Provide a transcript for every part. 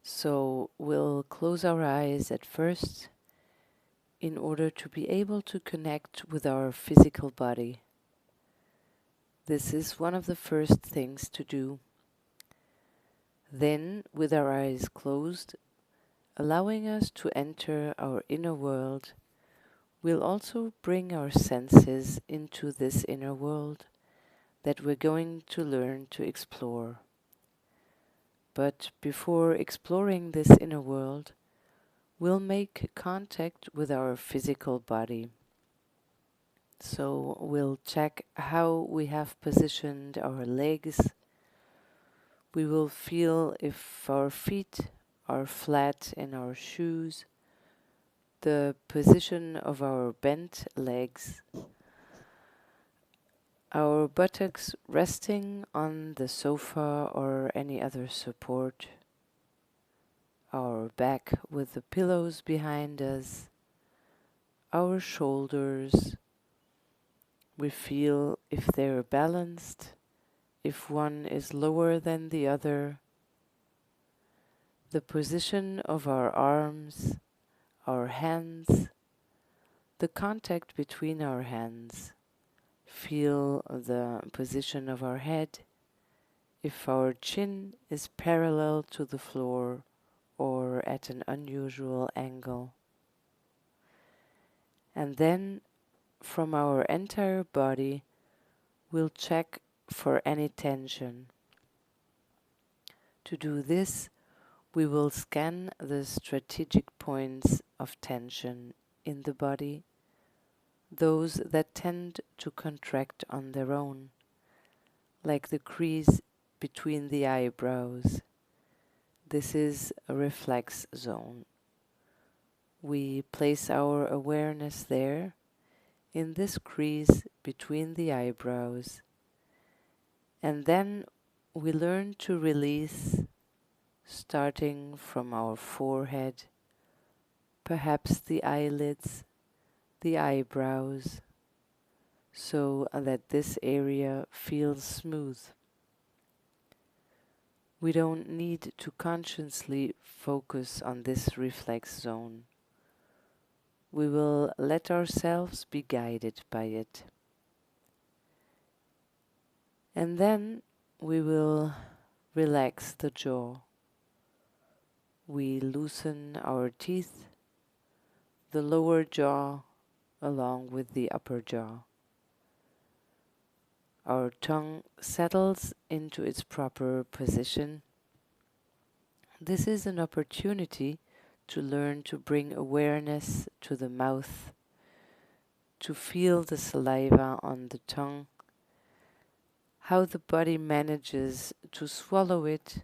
So we'll close our eyes at first in order to be able to connect with our physical body. This is one of the first things to do. Then, with our eyes closed, allowing us to enter our inner world, we'll also bring our senses into this inner world that we're going to learn to explore. But before exploring this inner world, we'll make contact with our physical body. So we'll check how we have positioned our legs. We will feel if our feet are flat in our shoes, the position of our bent legs, our buttocks resting on the sofa or any other support, our back with the pillows behind us, our shoulders. We feel if they're balanced, if one is lower than the other, the position of our arms, our hands, the contact between our hands. Feel the position of our head, if our chin is parallel to the floor or at an unusual angle. And then from our entire body, we'll check for any tension. To do this, we will scan the strategic points of tension in the body, those that tend to contract on their own, like the crease between the eyebrows. This is a reflex zone. We place our awareness there, in this crease between the eyebrows, and then we learn to release, starting from our forehead, perhaps the eyelids, the eyebrows, so that this area feels smooth. We don't need to consciously focus on this reflex zone. We will let ourselves be guided by it. And then we will relax the jaw. We loosen our teeth, the lower jaw along with the upper jaw. Our tongue settles into its proper position. This is an opportunity to learn to bring awareness to the mouth, to feel the saliva on the tongue, how the body manages to swallow it,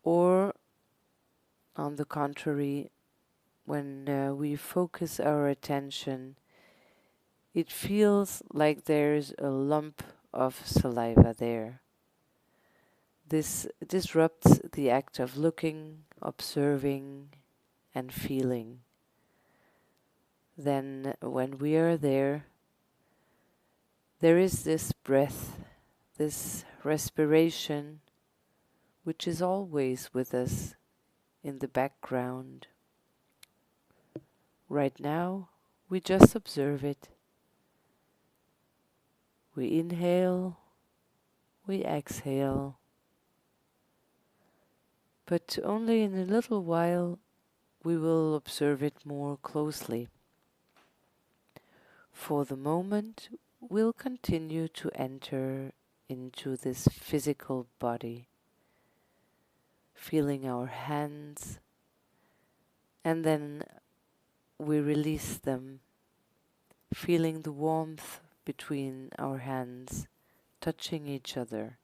or on the contrary, when we focus our attention, it feels like there's a lump of saliva there. This disrupts the act of looking, observing, and feeling. Then, when we are there is this breath, this respiration, which is always with us in the background. Right now, we just observe it. We inhale, we exhale, but only in a little while we will observe it more closely. For the moment, we'll continue to enter into this physical body, feeling our hands, and then we release them, feeling the warmth between our hands, touching each other.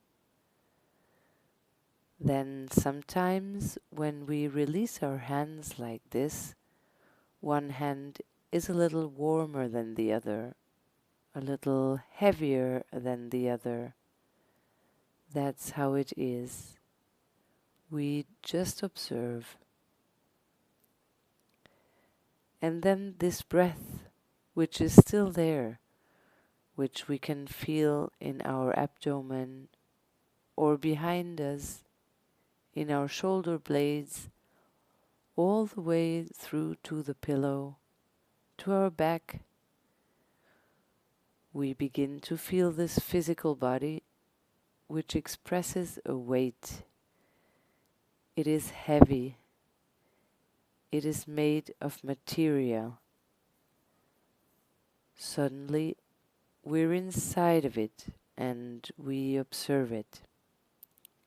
Then sometimes when we release our hands like this, one hand is a little warmer than the other, a little heavier than the other. That's how it is. We just observe. And then this breath, which is still there, which we can feel in our abdomen or behind us in our shoulder blades, all the way through to the pillow, to our back. We begin to feel this physical body which expresses a weight. It is heavy. It is made of material. Suddenly, we're inside of it and we observe it.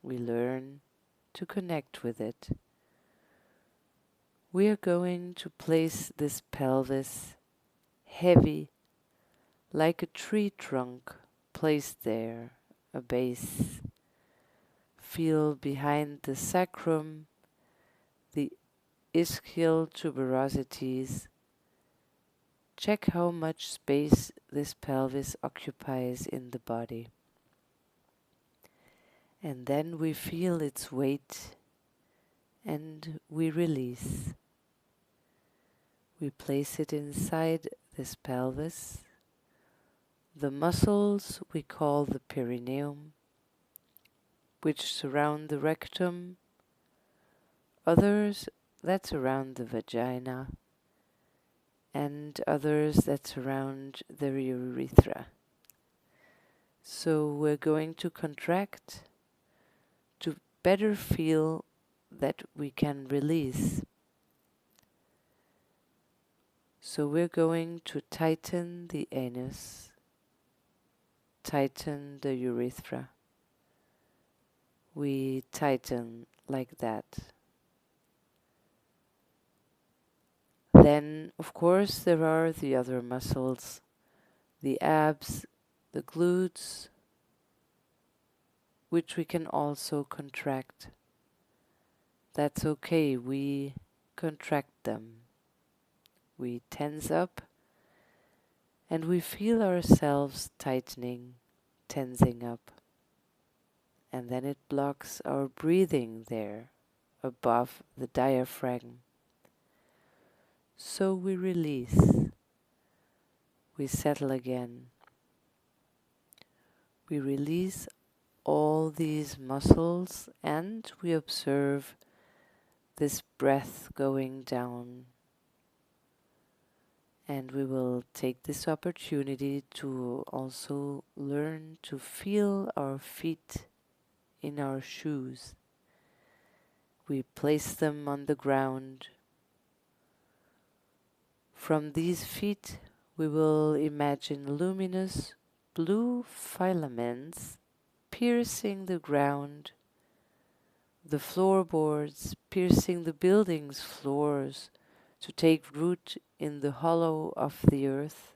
We learn to connect with it. We are going to place this pelvis heavy, like a tree trunk placed there, a base. Feel behind the sacrum, the ischial tuberosities. Check how much space this pelvis occupies in the body. And then we feel its weight and we release. We place it inside this pelvis. The muscles we call the perineum, which surround the rectum, others that surround the vagina, and others that surround the urethra. So we're going to contract to better feel that we can release. So we're going to tighten the anus, tighten the urethra. We tighten like that. Then, of course, there are the other muscles, the abs, the glutes, which we can also contract. That's okay, we contract them. We tense up and we feel ourselves tightening, tensing up. And then it blocks our breathing there, above the diaphragm. So we release. We settle again. We release all these muscles and we observe this breath going down. And we will take this opportunity to also learn to feel our feet in our shoes. We place them on the ground. From these feet we will imagine luminous blue filaments piercing the ground, the floorboards, piercing the building's floors to take root in the hollow of the earth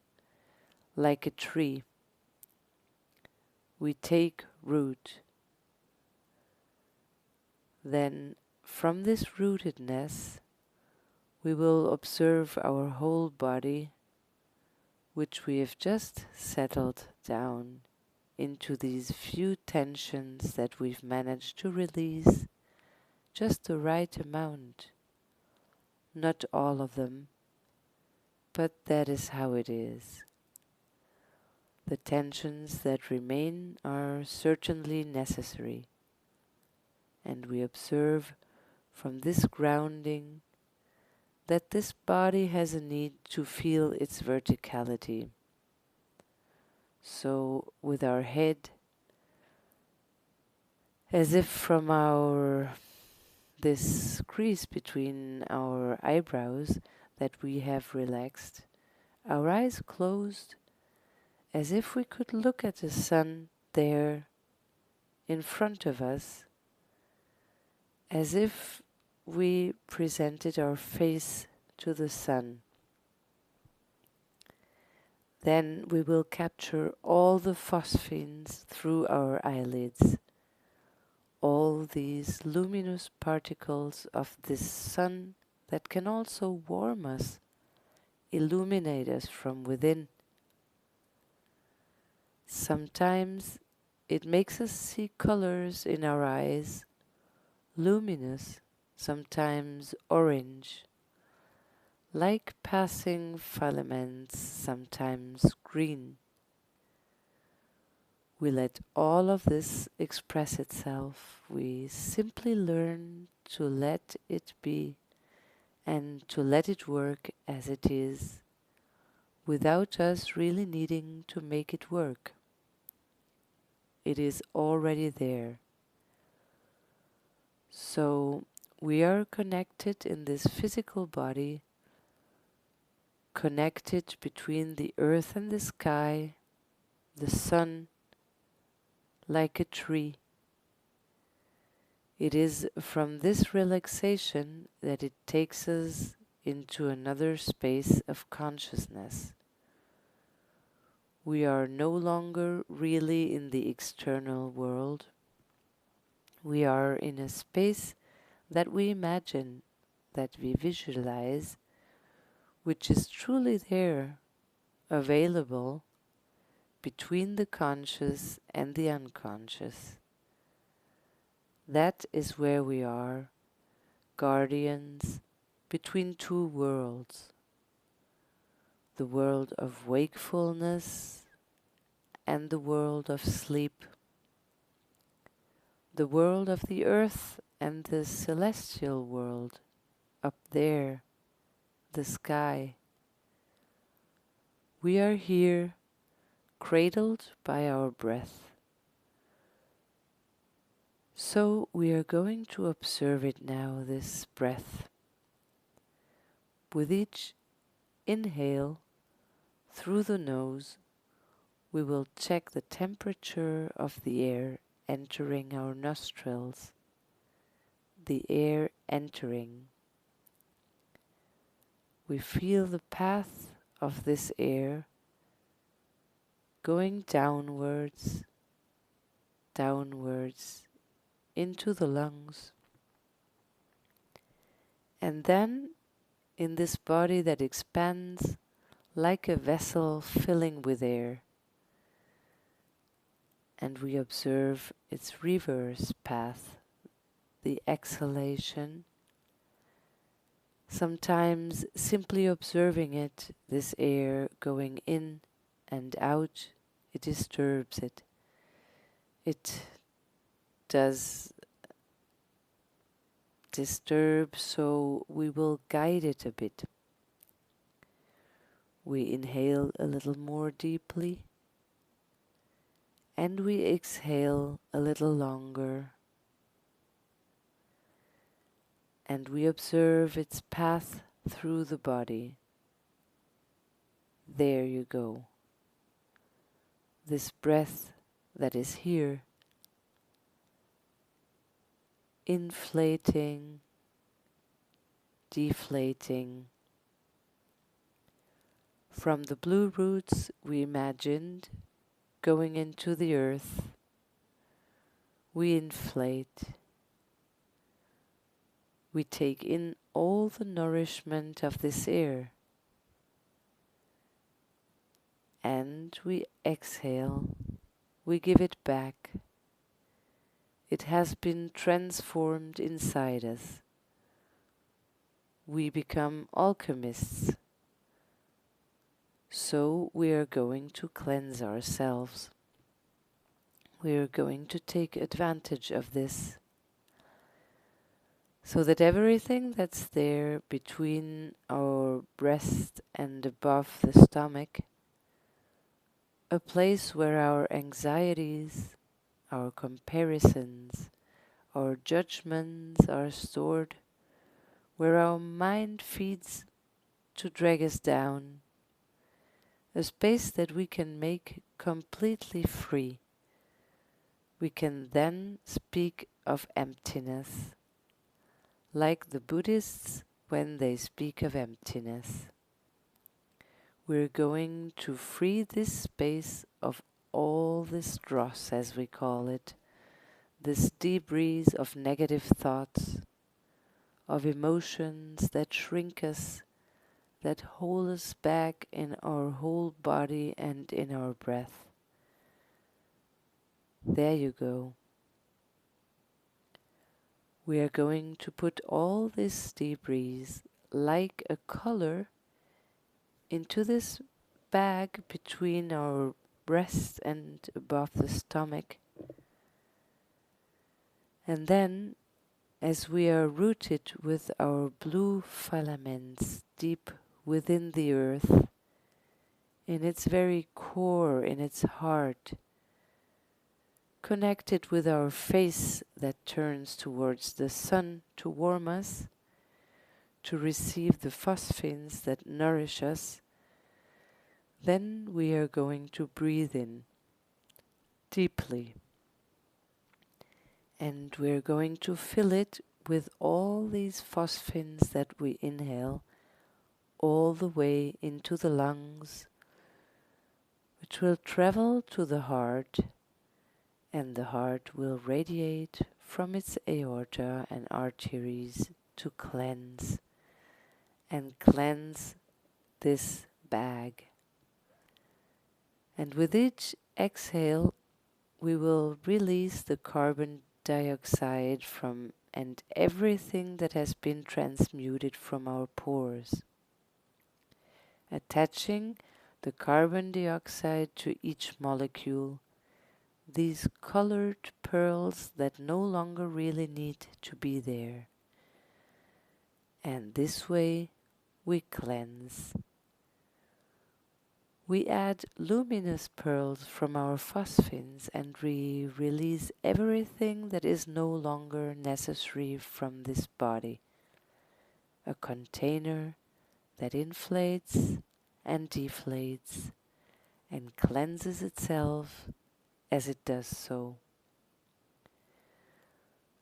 like a tree. We take root. Then from this rootedness we will observe our whole body, which we have just settled down into these few tensions that we've managed to release, just the right amount. Not all of them, but that is how it is. The tensions that remain are certainly necessary, and we observe from this grounding that this body has a need to feel its verticality. So with our head, as if from this crease between our eyebrows that we have relaxed, our eyes closed, as if we could look at the sun there in front of us, as if we presented our face to the sun. Then we will capture all the phosphines through our eyelids, all these luminous particles of this sun that can also warm us, illuminate us from within. Sometimes it makes us see colors in our eyes, luminous, sometimes orange, like passing filaments, sometimes green. We let all of this express itself. We simply learn to let it be and to let it work as it is, without us really needing to make it work. It is already there. So we are connected in this physical body, connected between the earth and the sky, the sun, like a tree. It is from this relaxation that it takes us into another space of consciousness. We are no longer really in the external world. We are in a space that we imagine, that we visualize, which is truly there, available between the conscious and the unconscious. That is where we are, guardians between two worlds, the world of wakefulness and the world of sleep, the world of the earth and the celestial world, up there, the sky. We are here, cradled by our breath. So we are going to observe it now, this breath. With each inhale through the nose, we will check the temperature of the air entering our nostrils, the air entering. We feel the path of this air going downwards, downwards into the lungs, and then in this body that expands like a vessel filling with air, and we observe its reverse path, the exhalation. Sometimes simply observing it, this air going in and out, it disturbs it. It does disturb, so we will guide it a bit. We inhale a little more deeply, and we exhale a little longer, and we observe its path through the body. There you go. This breath that is here, inflating, deflating. From the blue roots we imagined going into the earth, we inflate. We take in all the nourishment of this air, and we exhale, we give it back. It has been transformed inside us. We become alchemists. So we are going to cleanse ourselves. We are going to take advantage of this, so that everything that's there between our breast and above the stomach, a place where our anxieties, our comparisons, our judgments are stored, where our mind feeds to drag us down, a space that we can make completely free. We can then speak of emptiness, like the Buddhists when they speak of emptiness. We're going to free this space of all this dross, as we call it, this debris of negative thoughts, of emotions that shrink us, that hold us back in our whole body and in our breath. There you go. We are going to put all this debris like a color into this bag between our breast and above the stomach. And then, as we are rooted with our blue filaments deep within the earth, in its very core, in its heart, connected with our face that turns towards the sun to warm us, to receive the phosphines that nourish us, then we are going to breathe in deeply. And we're going to fill it with all these phosphines that we inhale all the way into the lungs, which will travel to the heart, and the heart will radiate from its aorta and arteries to cleanse this bag. And with each exhale, we will release the carbon dioxide from and everything that has been transmuted from our pores, attaching the carbon dioxide to each molecule, these colored pearls that no longer really need to be there. And this way we cleanse. We add luminous pearls from our phosphines and we release everything that is no longer necessary from this body. A container that inflates and deflates and cleanses itself as it does so.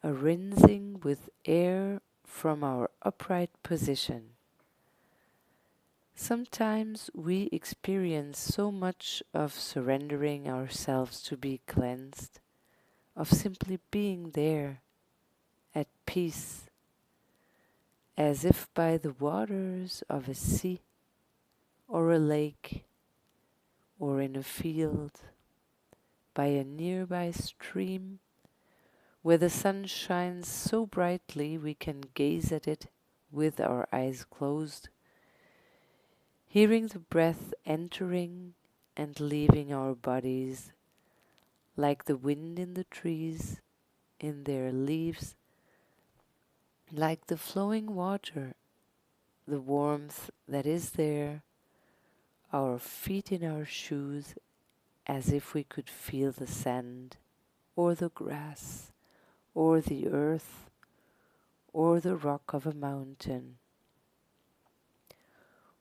A rinsing with air from our upright position. Sometimes we experience so much of surrendering ourselves to be cleansed, of simply being there, at peace, as if by the waters of a sea, or a lake, or in a field, by a nearby stream, where the sun shines so brightly we can gaze at it with our eyes closed, hearing the breath entering and leaving our bodies, like the wind in the trees, in their leaves, like the flowing water, the warmth that is there, our feet in our shoes, as if we could feel the sand, or the grass, or the earth, or the rock of a mountain.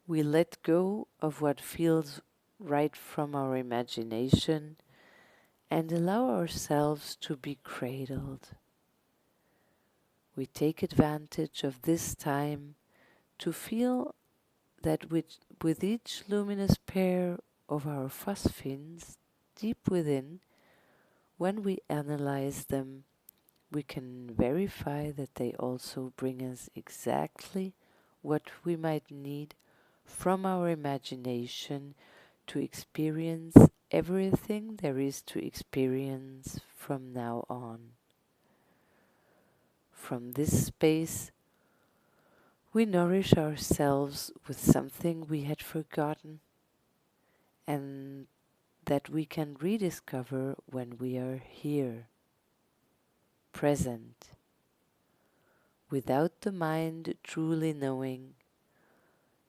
We let go of what feels right from our imagination and allow ourselves to be cradled. We take advantage of this time to feel that with each luminous pair of our phosphines deep within, when we analyze them, we can verify that they also bring us exactly what we might need from our imagination to experience everything there is to experience from now on. From this space, we nourish ourselves with something we had forgotten and that we can rediscover when we are here, present, without the mind truly knowing,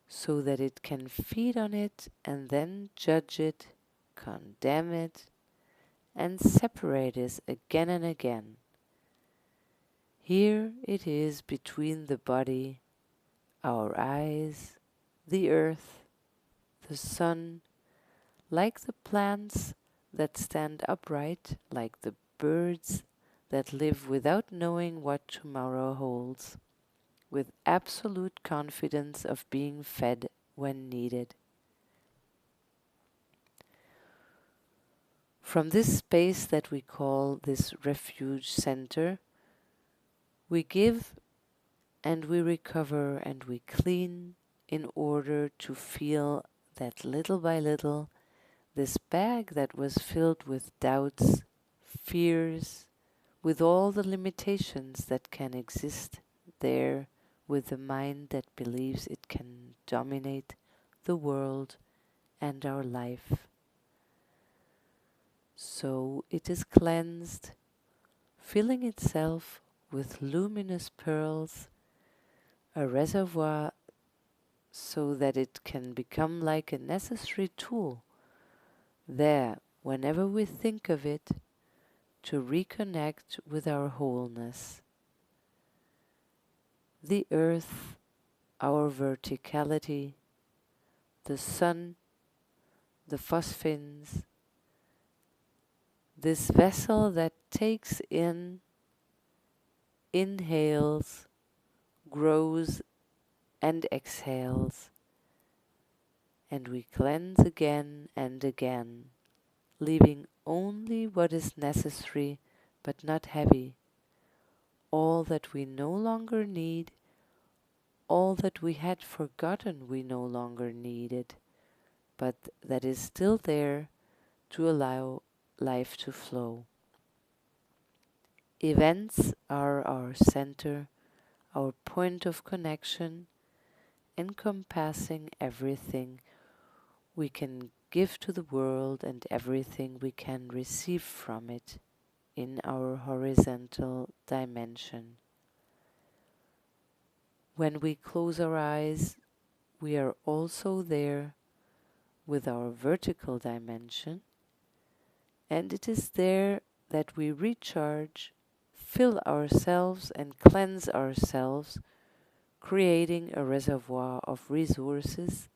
so that it can feed on it and then judge it, condemn it, and separate us again and again. Here it is between the body, our eyes, the earth, the sun, like the plants that stand upright, like the birds that live without knowing what tomorrow holds, with absolute confidence of being fed when needed. From this space that we call this refuge center, we give and we recover and we clean in order to feel that little by little this bag that was filled with doubts, fears, with all the limitations that can exist there, with the mind that believes it can dominate the world and our life. So it is cleansed, filling itself with luminous pearls, a reservoir, so that it can become like a necessary tool there whenever we think of it, to reconnect with our wholeness. The earth, our verticality, the sun, the phosphines, this vessel that takes in, inhales, grows and exhales, and we cleanse again and again, leaving only what is necessary but not heavy, all that we no longer need, all that we had forgotten we no longer needed, but that is still there to allow life to flow. Events are our center, our point of connection, encompassing everything we can give to the world and everything we can receive from it in our horizontal dimension. When we close our eyes, we are also there with our vertical dimension, and it is there that we recharge, fill ourselves and cleanse ourselves, creating a reservoir of resources,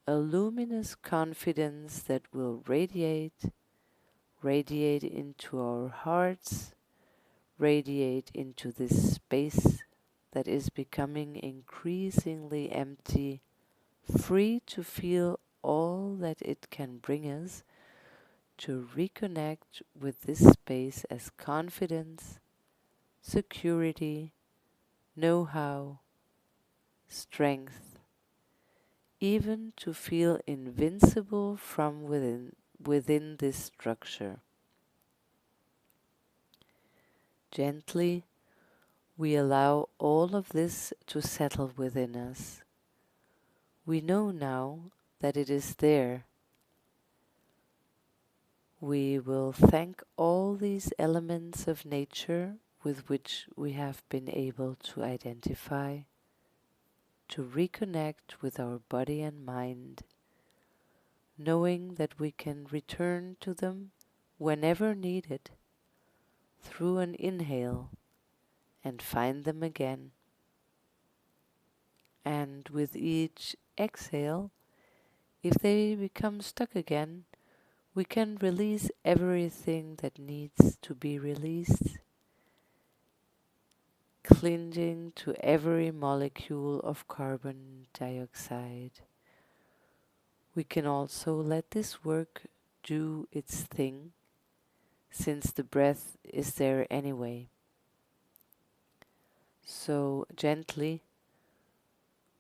a luminous confidence that will radiate into our hearts, radiate into this space that is becoming increasingly empty, free to feel all that it can bring us, to reconnect with this space as confidence, security, know-how, strength, even to feel invincible from within this structure. Gently, we allow all of this to settle within us. We know now that it is there. We will thank all these elements of nature with which we have been able to identify, to reconnect with our body and mind, knowing that we can return to them whenever needed through an inhale and find them again. And with each exhale, if they become stuck again, we can release everything that needs to be released, clinging to every molecule of carbon dioxide. We can also let this work do its thing, since the breath is there anyway. So gently,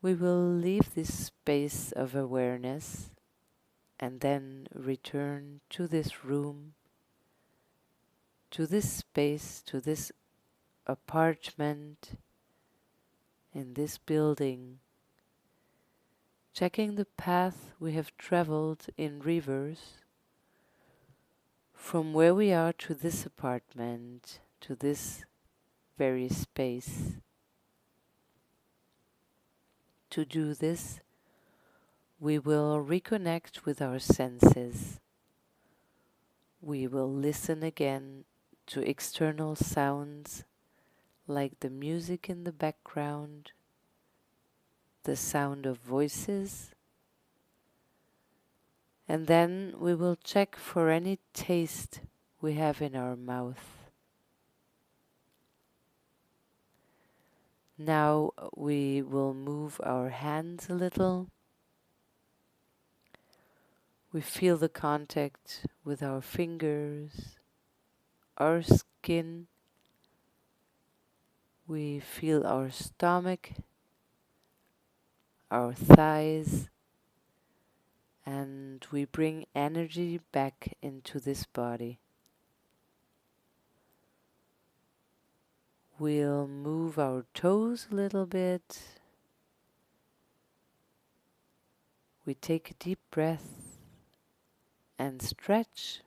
we will leave this space of awareness and then return to this room, to this space, to this apartment, in this building, checking the path we have traveled in reverse from where we are to this apartment, to this very space. To do this, we will reconnect with our senses. We will listen again to external sounds like the music in the background, the sound of voices, and then we will check for any taste we have in our mouth. Now we will move our hands a little. We feel the contact with our fingers, our skin. We feel our stomach, our thighs, and we bring energy back into this body. We'll move our toes a little bit. We take a deep breath and stretch.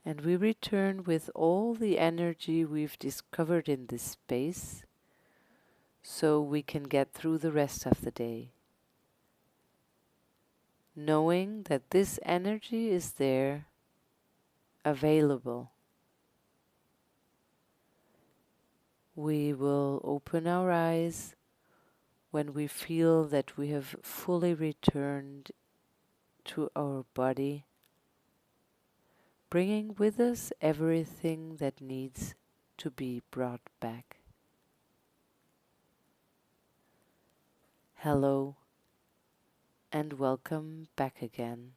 And we return with all the energy we've discovered in this space so we can get through the rest of the day, knowing that this energy is there, available. We will open our eyes when we feel that we have fully returned to our body, bringing with us everything that needs to be brought back. Hello and welcome back again.